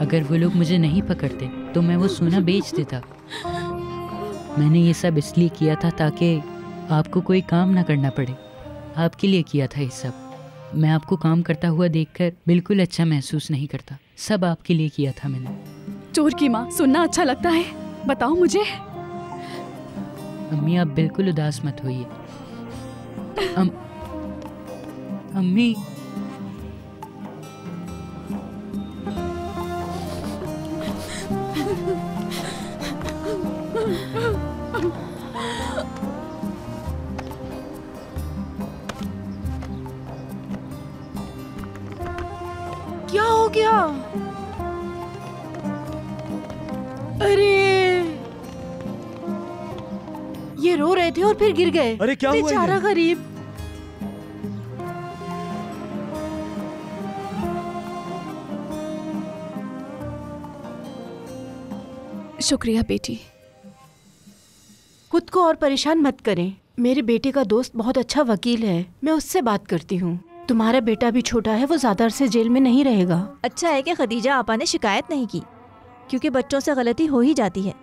अगर वो लोग मुझे नहीं पकड़ते तो मैं वो सोना बेच देता। मैंने ये सब इसलिए किया था ताकि आपको कोई काम ना करना पड़े। आपके लिए किया था ये सब। मैं आपको काम करता हुआ देखकर बिल्कुल अच्छा महसूस नहीं करता। सब आपके लिए किया था मैंने। चोर की माँ, सुनना अच्छा लगता है, बताओ मुझे। अम्मी आप बिल्कुल उदास मत होइए। अम्मी क्या हो गया? अरे ये रो रहे थे और फिर गिर गए। अरे क्या हुआ? बेचारा गरीब। शुक्रिया बेटी। खुद को और परेशान मत करें। मेरे बेटे का दोस्त बहुत अच्छा वकील है, मैं उससे बात करती हूँ। तुम्हारा बेटा भी छोटा है, वो ज्यादा अरसे जेल में नहीं रहेगा। अच्छा है कि खदीजा आपा ने शिकायत नहीं की, क्योंकि बच्चों से गलती हो ही जाती है।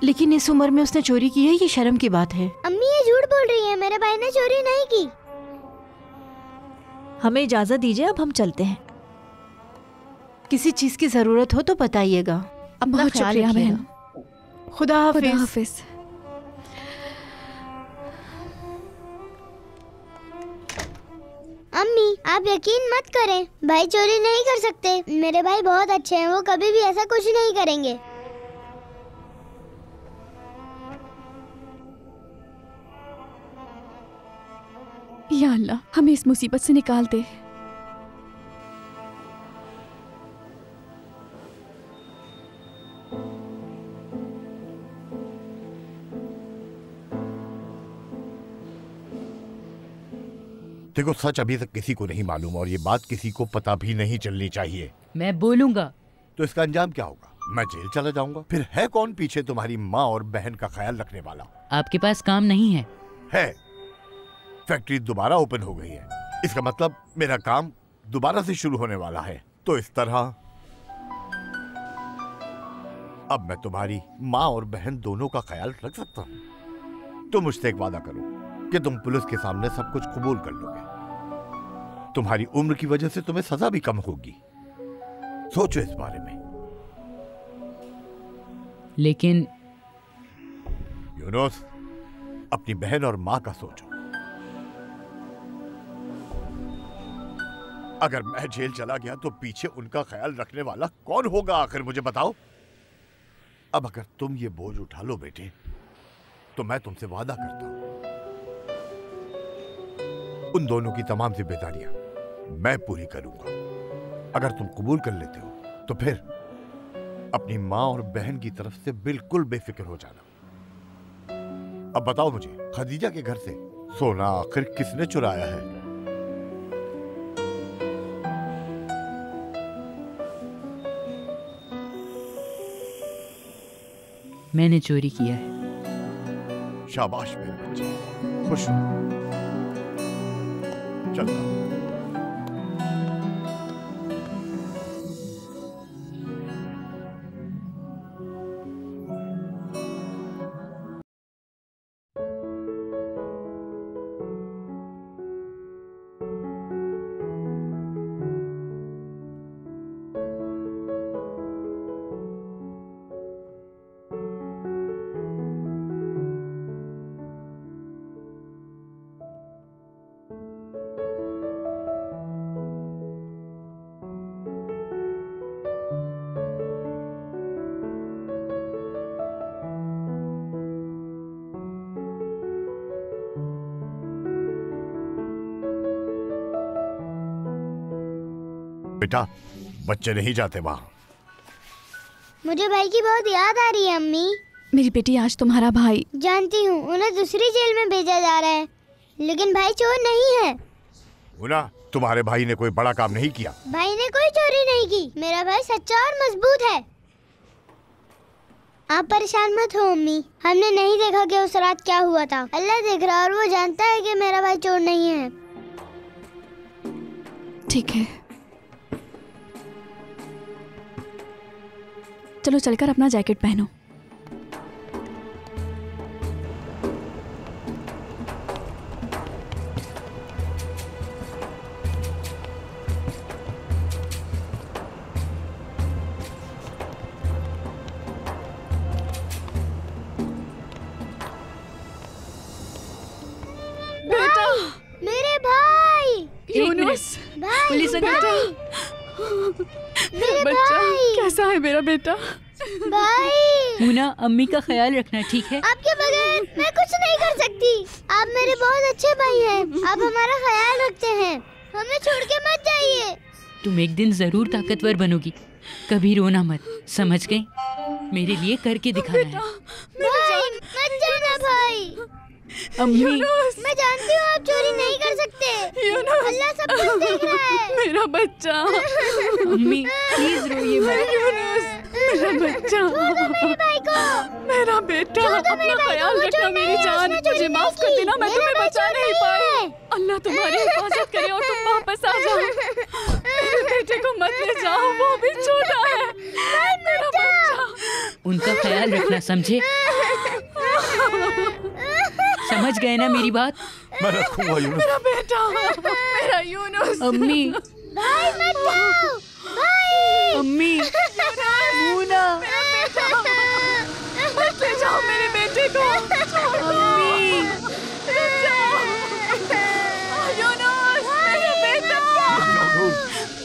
लेकिन इस उम्र में उसने चोरी की है, ये शर्म की बात है। अम्मी ये झूठ बोल रही है, मेरे भाई ने चोरी नहीं की। हमें इजाजत दीजिए, अब हम चलते हैं। किसी चीज की जरूरत हो तो बताइएगा। अपना बहुत ख्याल शुक्रिया रखिएगा। बहन। खुदा खुदा हाफिज। हाफिज। अम्मी आप यकीन मत करें, भाई चोरी नहीं कर सकते। मेरे भाई बहुत अच्छे हैं, वो कभी भी ऐसा कुछ नहीं करेंगे। या अल्लाह, हमें इस मुसीबत से निकाल दे। देखो सच अभी तक किसी को नहीं मालूम और ये बात किसी को पता भी नहीं चलनी चाहिए। मैं बोलूंगा तो इसका अंजाम क्या होगा? मैं जेल चला जाऊंगा। फिर है कौन पीछे तुम्हारी माँ और बहन का ख्याल रखने वाला? आपके पास काम नहीं है। है। फैक्ट्री दोबारा ओपन हो गई है, इसका मतलब मेरा काम दोबारा से शुरू होने वाला है। तो इस तरह अब मैं तुम्हारी माँ और बहन दोनों का ख्याल रख सकता हूँ। तुम मुझसे एक वादा करो कि तुम पुलिस के सामने सब कुछ कबूल कर लोगे। तुम्हारी उम्र की वजह से तुम्हें सजा भी कम होगी। सोचो इस बारे में। लेकिन यूनुस, अपनी बहन और मां का सोचो। अगर मैं जेल चला गया तो पीछे उनका ख्याल रखने वाला कौन होगा आखिर, मुझे बताओ। अब अगर तुम ये बोझ उठा लो बेटे, तो मैं तुमसे वादा करता हूं उन दोनों की तमाम जिम्मेदारियां मैं पूरी करूंगा। अगर तुम कबूल कर लेते हो तो फिर अपनी मां और बहन की तरफ से बिल्कुल बेफिक्र हो जाना। अब बताओ मुझे, खदीजा के घर से सोना आखिर किसने चुराया है? मैंने चोरी किया है। शाबाश मेरे बच्चे, खुश रहो। चलता हूं। बेटा, बच्चे नहीं जाते वहां। मुझे भाई की बहुत याद आ रही है अम्मी। मेरी बेटी, आज तुम्हारा भाई। जानती हूँ, उन्हें दूसरी जेल में भेजा जा रहा है, लेकिन भाई चोर नहीं है। मुना, तुम्हारे भाई ने कोई बड़ा काम नहीं किया। भाई ने कोई चोरी नहीं की। मेरा भाई सच्चा और मजबूत है। आप परेशान मत हो अम्मी, हमने नहीं देखा कि उस रात क्या हुआ था। अल्लाह देख रहा और वो जानता है कि मेरा भाई चोर नहीं है। ठीक है। चलो चलकर अपना जैकेट पहनो। मेरे भाई, यूनुस, भाई, पुलिस आ गई। भाई, मेरे बच्चा भाई, कैसा है मेरा बेटा? भाई, मुना, अम्मी का ख्याल रखना, ठीक है? आपके बगैर मैं कुछ नहीं कर सकती। आप मेरे बहुत अच्छे भाई हैं। आप हमारा ख्याल रखते हैं। हमें छोड़ के मत जाइए। तुम एक दिन जरूर ताकतवर बनोगी, कभी रोना मत, समझ गई? मेरे लिए करके दिखाना है। भाई, मत जाना भाई। अम्मी, मैं जानती हूँ आप चोरी नहीं कर सकते। अल्लाह सब कुछ देख रहा है। मेरा बच्चा, अम्मी प्लीज रोइए मत। मेरा बच्चा, मेरे भाई को मेरा बेटा, अपना ख्याल रखना मेरी जान। मुझे माफ कर देना, मैं तुम्हें बचा नहीं पाई। अल्लाह तुम्हारी हिफाजत करे और तुम वापस आ जाओ। मेरे बेटे को मत ले जाओ, वो भी छोटा है। मेरा बच्चा, उनका ख्याल रखना, समझे? समझ गए ना मेरी बात? मैं रखूंगा यूनुस। मेरा बेटा, मेरा यूनुस। अम्मी, भाई मत जाओ। भाई, अम्मी, मुना, मत ले जाओ मेरे बेटे को। अम्मी, यूनुस, मेरा बेटा,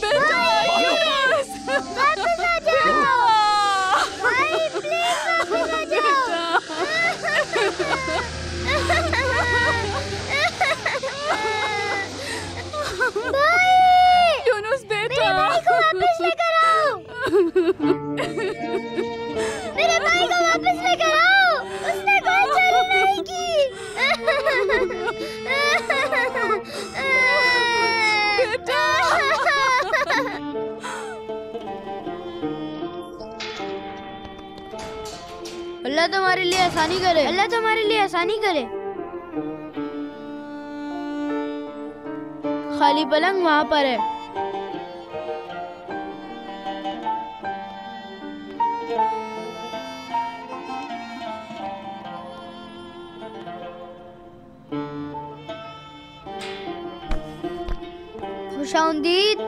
बेटा, यूनुस, वापस आ जाओ। भाई प्लीज वापस आ जाओ। भाई, यूनुस बेटा, मेरे भाई को वापस लेकर आओ। मेरे भाई को वापस लेकर आओ। उसने कोई चोरी नहीं की। बेटा। अल्लाह तुम्हारे लिए आसानी करे। अल्लाह तुम्हारे लिए आसानी करे। खाली पलंग वहाँ पर है। खुशामदीद।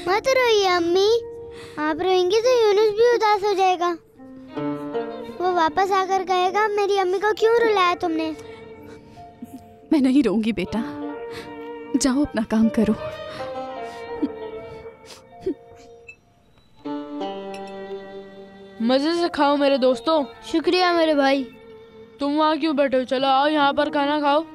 मत रोइए अम्मी, आप रोएंगी तो यूनुस भी उदास हो जाएगा। वो वापस आकर कहेगा मेरी अम्मी को क्यों रुलाया तुमने। मैं नहीं रोऊंगी बेटा, जाओ अपना काम करो। मजे से खाओ मेरे दोस्तों। शुक्रिया मेरे भाई। तुम वहाँ क्यों बैठे हो? चलो आओ यहाँ पर खाना खाओ।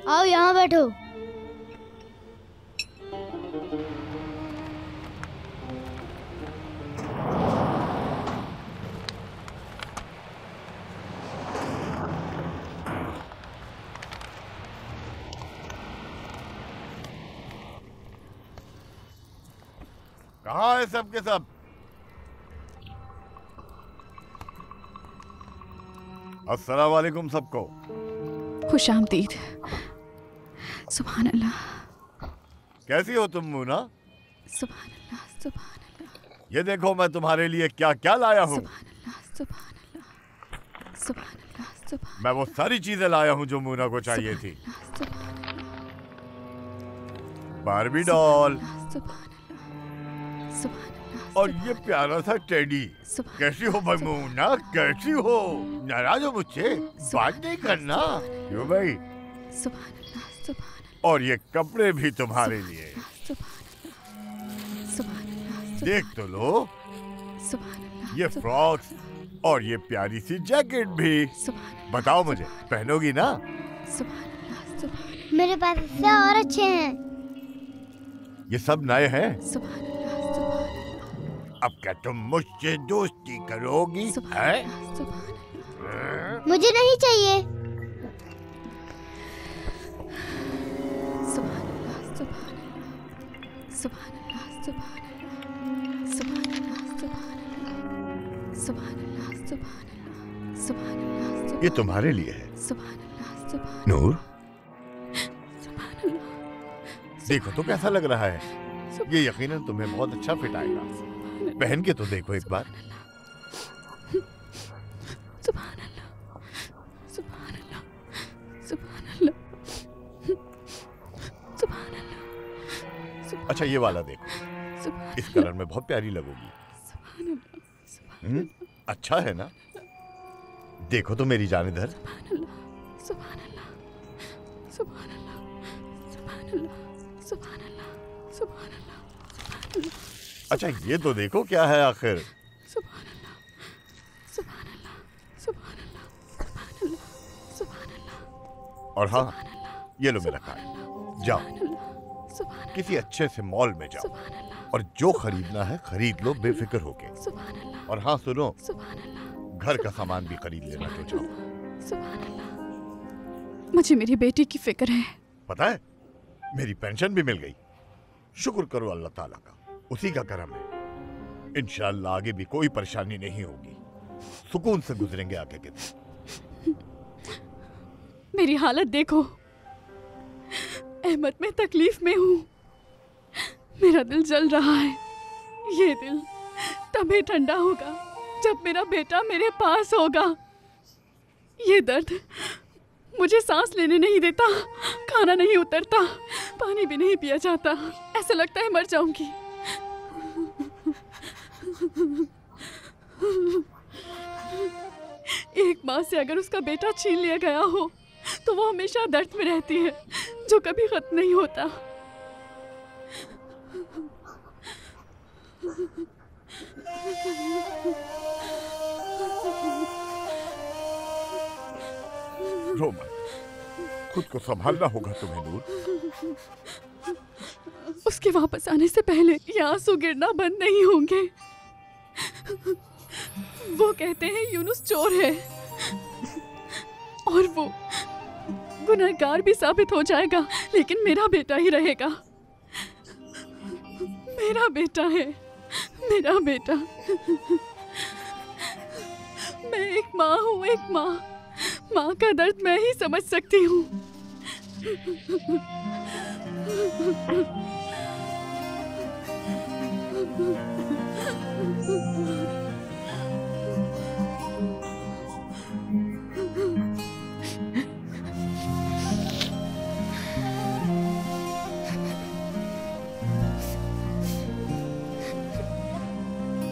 आओ यहाँ बैठो। कहाँ है सब के सब? अस्सलाम वालेकुम सबको। खुशामदीद। सुभान अल्लाह। कैसी हो तुम मुना? सुभान अल्लाह, सुभान अल्लाह। ये देखो मैं तुम्हारे लिए क्या क्या लाया हूँ। सुभान अल्लाह, सुभान अल्लाह, सुभान अल्लाह, सुभान मैं वो सारी चीजें लाया हूँ जो मुना को चाहिए थी। सुभान अल्लाह, बारबी डॉल सुभान अल्लाह, सुभान अल्लाह, और ये प्यारा सा टेडी। सुभान कैसी हो भाई मुना? कैसी हो? नाराज हो मुझसे? बात नहीं करना क्यों भाई? सुभान अल्लाह, सुभान और ये कपड़े भी तुम्हारे लिए। अल्लाह, सुभान अल्लाह, सुभान अल्लाह, देख तो लो। सुभान अल्लाह, ये फ्रॉक्स और ये प्यारी सी जैकेट भी। बताओ मुझे, पहनोगी ना? मेरे पास इससे और अच्छे हैं। ये सब नए हैं। अब क्या तुम मुझसे दोस्ती करोगी? है? मुझे नहीं चाहिए। ये तुम्हारे लिए है नूर। देखो तो कैसा लग रहा है। ये यकीनन तुम्हें बहुत अच्छा फिट आएगा। पहन के तो देखो एक बार। अच्छा ये वाला देखो, इस कलर में बहुत प्यारी लगोगी। अच्छा है ना? देखो तो मेरी जान इधर। अच्छा ये तो देखो क्या है आखिर। और हाँ, ये लो मेरा कार्ड। जाओ किसी अच्छे से मॉल में जाओ और जो खरीदना है खरीद लो बेफिक्र होके। और हाँ सुनो, घर का सामान भी खरीद लेना तो जाओ। मुझे मेरी बेटी की फिक्र है। पता है, मेरी पेंशन भी मिल गई। शुक्र करो अल्लाह ताला का, उसी का करम है। इंशाअल्लाह आगे भी कोई परेशानी नहीं होगी। सुकून से गुजरेंगे आगे के दिन। मेरी हालत देखो, अहमद मैं तकलीफ में हूँ। मेरा दिल जल रहा है। ये दिल तभी ठंडा होगा जब मेरा बेटा मेरे पास होगा। ये दर्द मुझे सांस लेने नहीं देता, खाना नहीं उतरता, पानी भी नहीं पिया जाता। ऐसा लगता है मर जाऊंगी। एक माँ से अगर उसका बेटा छीन लिया गया हो तो वो हमेशा दर्द में रहती है जो कभी खत्म नहीं होता। रो मत, खुद को संभालना होगा तुम्हें नूर। उसके वापस आने से पहले ये आंसू गिरना बंद नहीं होंगे। वो कहते हैं यूनुस चोर है और वो गुनहगार भी साबित हो जाएगा, लेकिन मेरा बेटा ही रहेगा। मेरा बेटा है, मेरा बेटा। मैं एक माँ हूँ, एक माँ। माँ का दर्द मैं ही समझ सकती हूँ।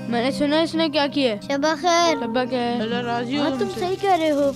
मैंने सुना इसने क्या किया है। शबा खैर। शबा क्या है? चलो राजी हो। हाँ तुम सही कह रहे हो।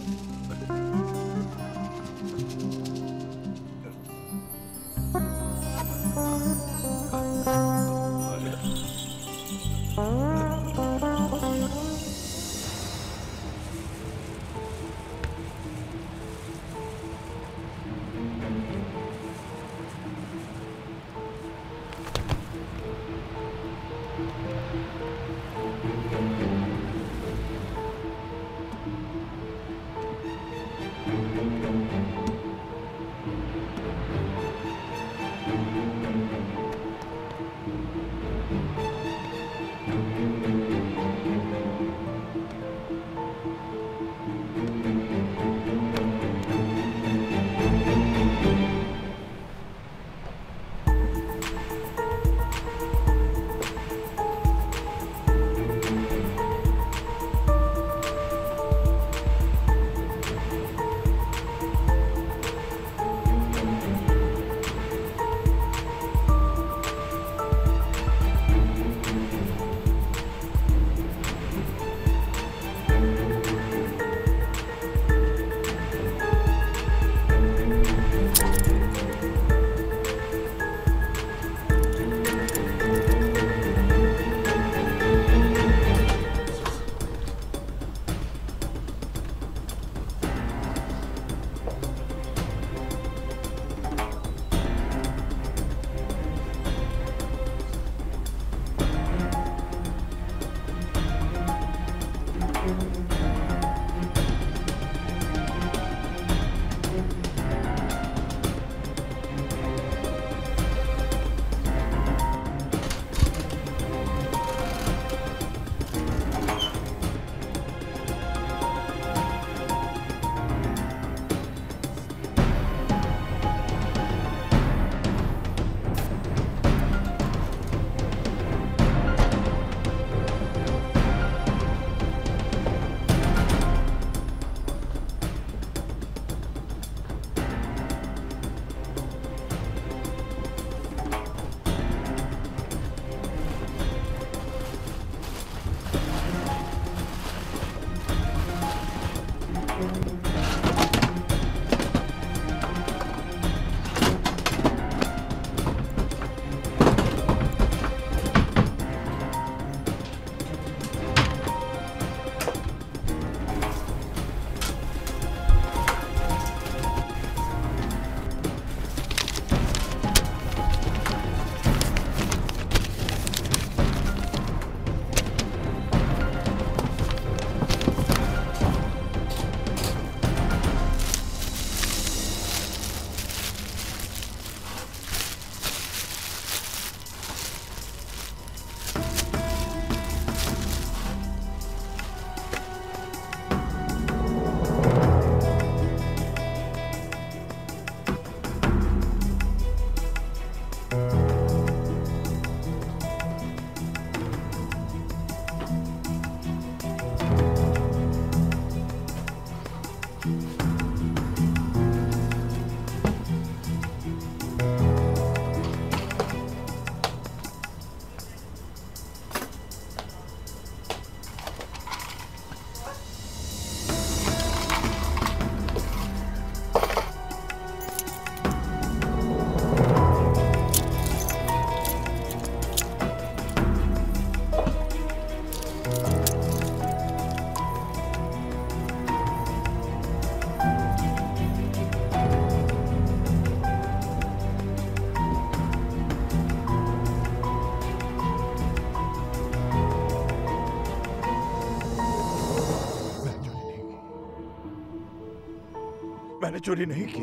मैंने चोरी नहीं की।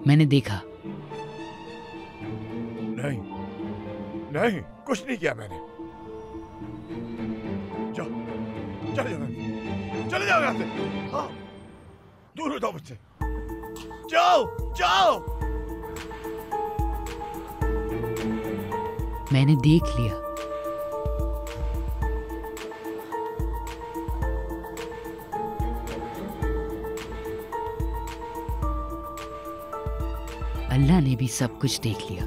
मैंने देखा। नहीं नहीं, कुछ नहीं किया मैंने। जाओ, चले जाओ, चले जाओ यहाँ से। हाँ, दूर हो जाओ मुझसे। जाओ जाओ। मैंने देख लिया। अल्लाह ने भी सब कुछ देख लिया।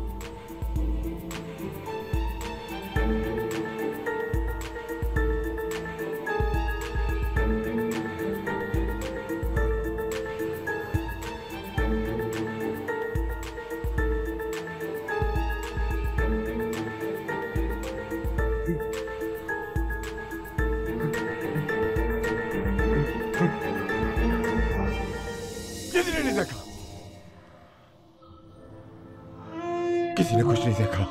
किसी ने नहीं देखा, किसी ने कुछ नहीं देखा।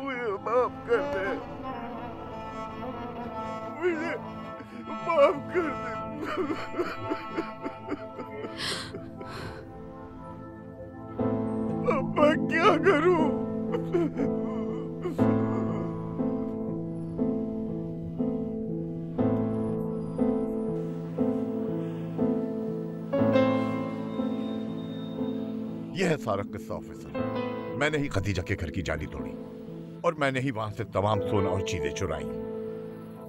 मुझे माफ कर दे, मुझे माफ कर दे। अब मैं क्या करूं? यह है सारा किस्सा ऑफिसर। मैंने ही खदीजा के घर की जाली तोड़ी और मैंने ही वहां से तमाम सोना और चीजें चुराई।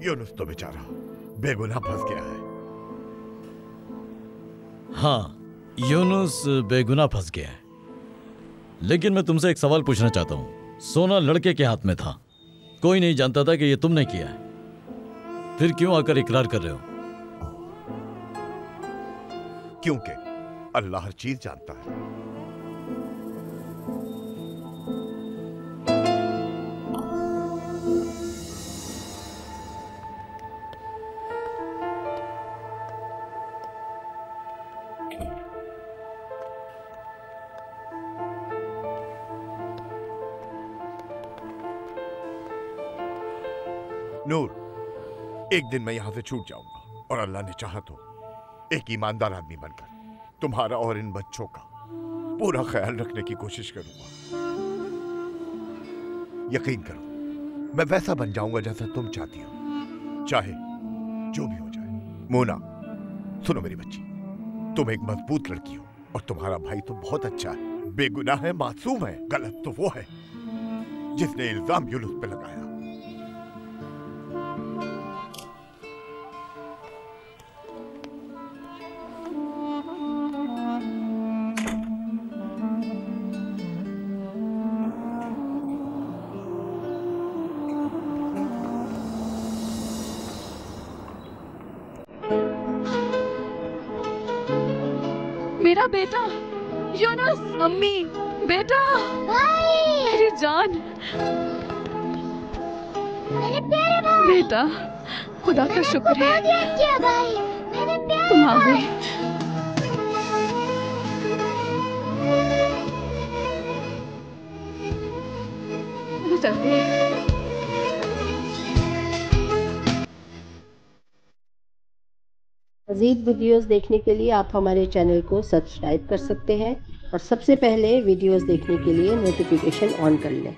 यूनुस तो बेचारा बेगुनाह फंस गया है। हाँ, यूनुस बेगुनाह फंस गया है। लेकिन मैं तुमसे एक सवाल पूछना चाहता हूं। सोना लड़के के हाथ में था, कोई नहीं जानता था कि ये तुमने किया है, फिर क्यों आकर इकरार कर रहे हो? क्योंकि अल्लाह हर चीज जानता है। नूर, एक दिन मैं यहां से छूट जाऊंगा और अल्लाह ने चाहा तो एक ईमानदार आदमी बनकर तुम्हारा और इन बच्चों का पूरा ख्याल रखने की कोशिश करूंगा। यकीन करो, मैं वैसा बन जाऊंगा जैसा तुम चाहती हो, चाहे जो भी हो जाए। मोना, सुनो मेरी बच्ची, तुम एक मजबूत लड़की हो और तुम्हारा भाई तो बहुत अच्छा है, बेगुनाह है, मासूम है। गलत तो वो है जिसने इल्जाम यूनुस पे लगाया। मेरा बेटा यूनुस, अम्मी, बेटा, मेरी जान, मेरे प्यारे भाई, बेटा, खुदा का शुक्र है बहुत अच्छा भाई, मेरे प्यारे तुम आ भाई। गए। मज़ीद वीडियोस देखने के लिए आप हमारे चैनल को सब्सक्राइब कर सकते हैं और सबसे पहले वीडियोस देखने के लिए नोटिफिकेशन ऑन कर लें।